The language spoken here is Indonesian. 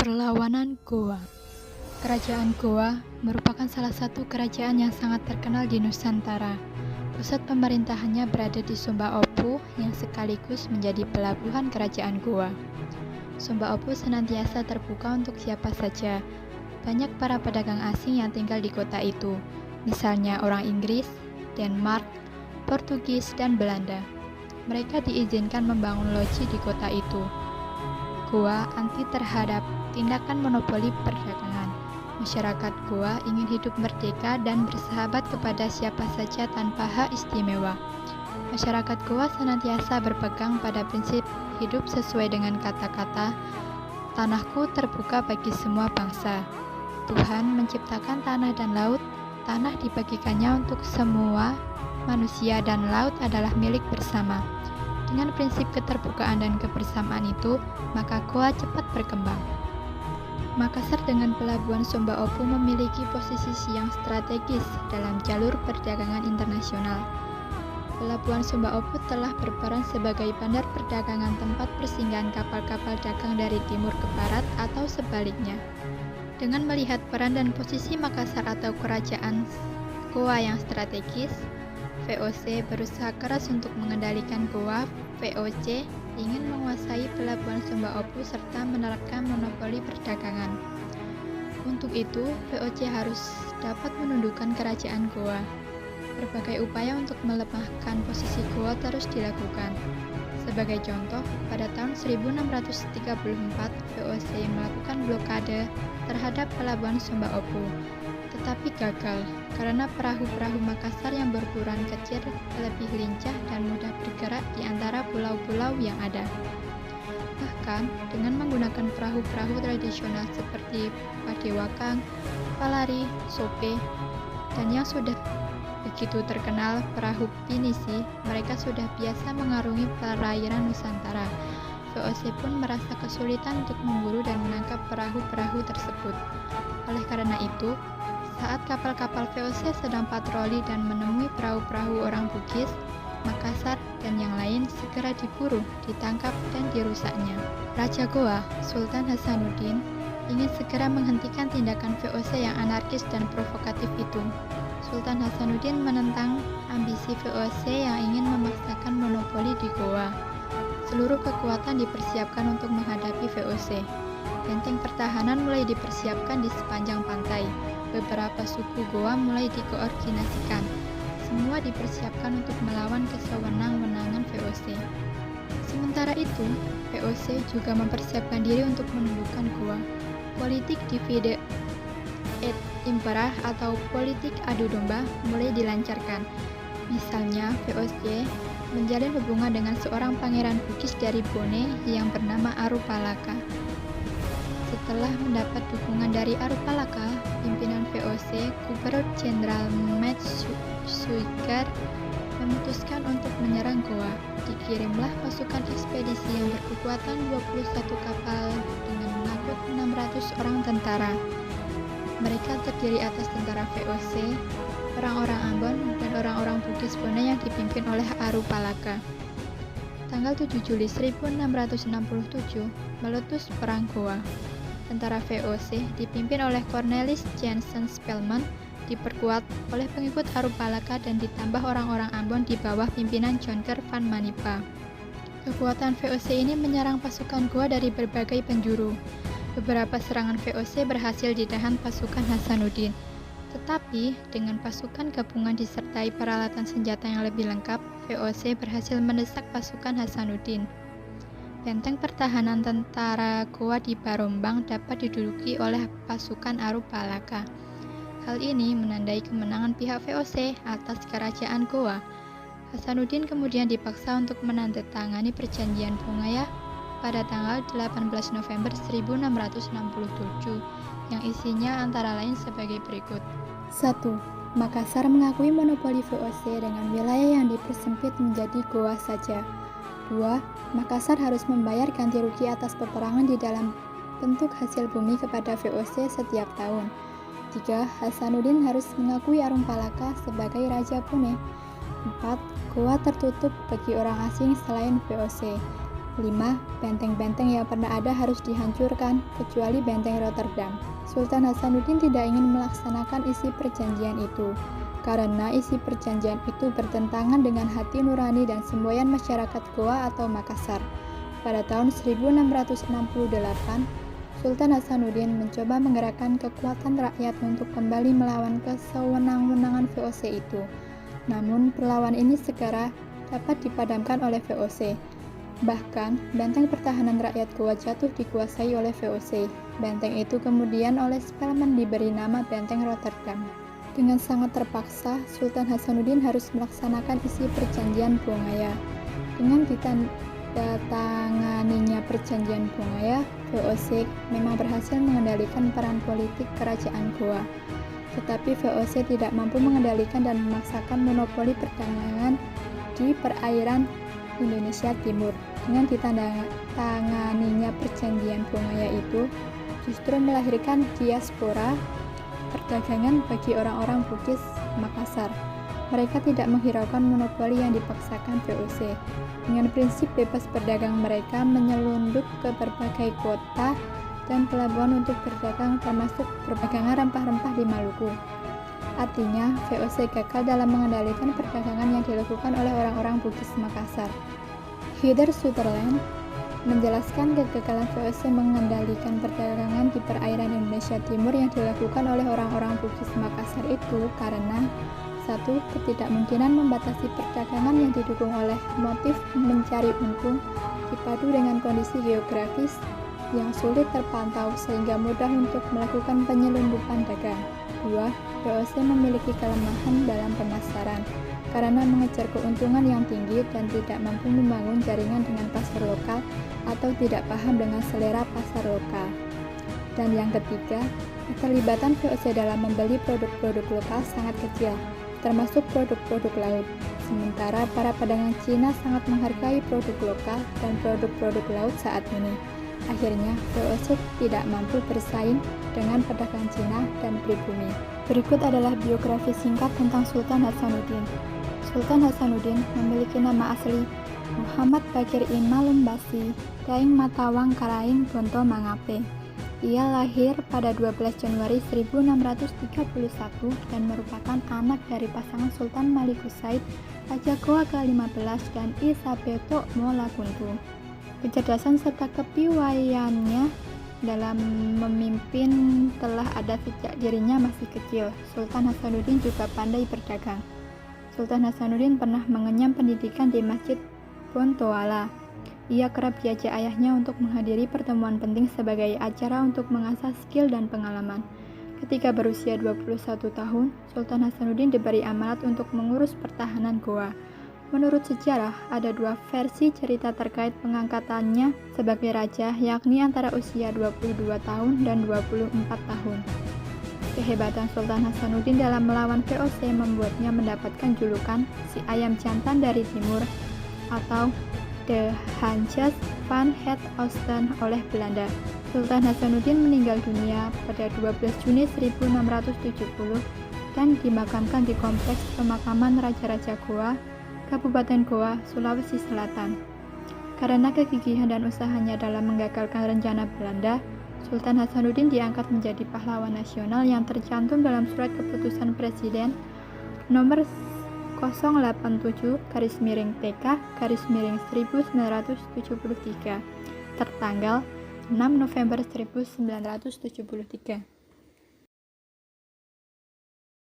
Perlawanan Goa. Kerajaan Goa merupakan salah satu kerajaan yang sangat terkenal di Nusantara. Pusat pemerintahannya berada di Sumba Opu yang sekaligus menjadi pelabuhan kerajaan Goa. Sumba Opu senantiasa terbuka untuk siapa saja. Banyak para pedagang asing yang tinggal di kota itu, misalnya orang Inggris, Denmark, Portugis, dan Belanda. Mereka diizinkan membangun loji di kota itu. Goa anti terhadap tindakan monopoli perdagangan. Masyarakat Goa ingin hidup merdeka dan bersahabat kepada siapa saja tanpa hak istimewa. Masyarakat Goa senantiasa berpegang pada prinsip hidup sesuai dengan kata-kata, "Tanahku terbuka bagi semua bangsa." Tuhan menciptakan tanah dan laut, tanah dibagikannya untuk semua manusia dan laut adalah milik bersama. Dengan prinsip keterbukaan dan kebersamaan itu, maka Goa cepat berkembang. Makassar dengan pelabuhan Sumba Opu memiliki posisi yang strategis dalam jalur perdagangan internasional. Pelabuhan Sumba Opu telah berperan sebagai bandar perdagangan tempat persinggahan kapal-kapal dagang dari timur ke barat atau sebaliknya. Dengan melihat peran dan posisi Makassar atau kerajaan Goa yang strategis, VOC berusaha keras untuk mengendalikan Goa. VOC ingin menguasai pelabuhan Sumba Opu serta menerapkan monopoli perdagangan. Untuk itu, VOC harus dapat menundukkan kerajaan Goa. Berbagai upaya untuk melemahkan posisi Goa terus dilakukan. Sebagai contoh, pada tahun 1634, VOC melakukan blokade terhadap pelabuhan Sumba Opu, tetapi gagal karena perahu-perahu Makassar yang berukuran kecil lebih lincah dan mudah bergerak di antara pulau-pulau yang ada. Bahkan, dengan menggunakan perahu-perahu tradisional seperti Padewakang, Palari, Sope, dan yang sudah begitu terkenal perahu Pinisi, mereka sudah biasa mengarungi perairan Nusantara. VOC pun merasa kesulitan untuk memburu dan menangkap perahu-perahu tersebut. Oleh karena itu, saat kapal-kapal VOC sedang patroli dan menemui perahu-perahu orang Bugis, Makassar, dan yang lain segera diburu, ditangkap, dan dirusaknya. Raja Goa, Sultan Hasanuddin, ingin segera menghentikan tindakan VOC yang anarkis dan provokatif itu. Sultan Hasanuddin menentang ambisi VOC yang ingin memaksakan monopoli di Goa. Seluruh kekuatan dipersiapkan untuk menghadapi VOC. Benteng pertahanan mulai dipersiapkan di sepanjang pantai. Beberapa suku Goa mulai dikoordinasikan. Semua dipersiapkan untuk melawan kesewenang-wenangan VOC. Sementara itu, VOC juga mempersiapkan diri untuk menundukkan Goa. Politik divide et impera atau politik adu domba mulai dilancarkan. Misalnya, VOC menjalin hubungan dengan seorang pangeran Bugis dari Bone yang bernama Arupalaka. Setelah mendapat dukungan dari Arupalaka, pimpinan VOC, Gubernur Jenderal Matsuyker, memutuskan untuk menyerang Goa. Dikirimlah pasukan ekspedisi yang berkekuatan 21 kapal dengan mengangkut 600 orang tentara. Mereka terdiri atas tentara VOC, orang-orang Ambon, dan orang-orang Bugis Bone yang dipimpin oleh Arupalaka. Tanggal 7 Juli 1667, meletus Perang Goa. Tentara VOC dipimpin oleh Cornelis Jansen Spelman, diperkuat oleh pengikut Arupalaka dan ditambah orang-orang Ambon di bawah pimpinan Jonker van Manipa. Kekuatan VOC ini menyerang pasukan Goa dari berbagai penjuru. Beberapa serangan VOC berhasil ditahan pasukan Hasanuddin. Tetapi, dengan pasukan gabungan disertai peralatan senjata yang lebih lengkap, VOC berhasil mendesak pasukan Hasanuddin. Benteng pertahanan tentara Goa di Barombang dapat diduduki oleh pasukan Arupalaka. Hal ini menandai kemenangan pihak VOC atas kerajaan Goa. Hasanuddin kemudian dipaksa untuk menandatangani perjanjian Bongaya pada tanggal 18 November 1667 yang isinya antara lain sebagai berikut. 1. Makassar mengakui monopoli VOC dengan wilayah yang dipersempit menjadi Goa saja. 2. Makassar harus membayar ganti rugi atas peperangan di dalam bentuk hasil bumi kepada VOC setiap tahun. 3. Hasanuddin harus mengakui Arupalaka sebagai Raja Bone. 4. Goa tertutup bagi orang asing selain VOC. 5. Benteng-benteng yang pernah ada harus dihancurkan, kecuali benteng Rotterdam. Sultan Hasanuddin tidak ingin melaksanakan isi perjanjian itu, karena isi perjanjian itu bertentangan dengan hati nurani dan semboyan masyarakat Goa atau Makassar. Pada tahun 1668, Sultan Hasanuddin mencoba menggerakkan kekuatan rakyat untuk kembali melawan kesewenang-wenangan VOC itu. Namun, perlawanan ini segera dapat dipadamkan oleh VOC. Bahkan, benteng pertahanan rakyat Goa jatuh dikuasai oleh VOC. Benteng itu kemudian oleh Spelman diberi nama Benteng Rotterdam. Dengan sangat terpaksa, Sultan Hasanuddin harus melaksanakan isi perjanjian Bongaya. Dengan ditandatanganinya perjanjian Bongaya, VOC memang berhasil mengendalikan peran politik kerajaan Goa. Tetapi VOC tidak mampu mengendalikan dan memaksakan monopoli perdagangan di perairan Indonesia Timur. Dengan ditandatanganinya perjanjian Bongaya itu justru melahirkan diaspora perdagangan bagi orang-orang Bugis Makassar. Mereka tidak menghiraukan monopoli yang dipaksakan VOC. Dengan prinsip bebas berdagang, mereka menyelundup ke berbagai kota dan pelabuhan untuk berdagang, termasuk perdagangan rempah-rempah di Maluku. Artinya, VOC gagal dalam mengendalikan perdagangan yang dilakukan oleh orang-orang Bugis Makassar. Heather Sutherland menjelaskan kegagalan VOC mengendalikan perdagangan di perairan Indonesia Timur yang dilakukan oleh orang-orang Bugis Makassar itu karena 1. Ketidakmungkinan membatasi perdagangan yang didukung oleh motif mencari untung dipadu dengan kondisi geografis yang sulit terpantau sehingga mudah untuk melakukan penyelundupan dagang. 2. VOC memiliki kelemahan dalam pemasaran karena mengejar keuntungan yang tinggi dan tidak mampu membangun jaringan dengan pasar lokal atau tidak paham dengan selera pasar lokal. Dan yang ketiga, keterlibatan VOC dalam membeli produk-produk lokal sangat kecil, termasuk produk-produk laut. Sementara para pedagang Cina sangat menghargai produk lokal dan produk-produk laut saat ini. Akhirnya, VOC tidak mampu bersaing dengan pedagang Cina dan pribumi. Berikut adalah biografi singkat tentang Sultan Hasanuddin. Sultan Hasanuddin memiliki nama asli Muhammad Bakir Imalum Basi, Daeng Matawang Karaing Bonto Mangape. Ia lahir pada 12 Januari 1631 dan merupakan anak dari pasangan Sultan Malikus Said, Raja Goa ke-15 dan Isabeto Molakuntu. Kecerdasan serta kepiawaiannya dalam memimpin telah ada sejak dirinya masih kecil. Sultan Hasanuddin juga pandai berdagang. Sultan Hasanuddin pernah mengenyam pendidikan di Masjid Bontoala. Ia kerap diajak ayahnya untuk menghadiri pertemuan penting sebagai acara untuk mengasah skill dan pengalaman. Ketika berusia 21 tahun, Sultan Hasanuddin diberi amanat untuk mengurus pertahanan Goa. Menurut sejarah, ada dua versi cerita terkait pengangkatannya sebagai raja, yakni antara usia 22 tahun dan 24 tahun. Kehebatan Sultan Hasanuddin dalam melawan VOC membuatnya mendapatkan julukan si ayam jantan dari timur atau The Hansjes van het Oosten oleh Belanda. Sultan Hasanuddin meninggal dunia pada 12 Juni 1670 dan dimakamkan di Kompleks Pemakaman Raja-Raja Goa, Kabupaten Goa, Sulawesi Selatan. Karena kegigihan dan usahanya dalam menggagalkan rencana Belanda, Sultan Hasanuddin diangkat menjadi pahlawan nasional yang tercantum dalam surat keputusan Presiden nomor 087-TK-1973 tertanggal 6 November 1973.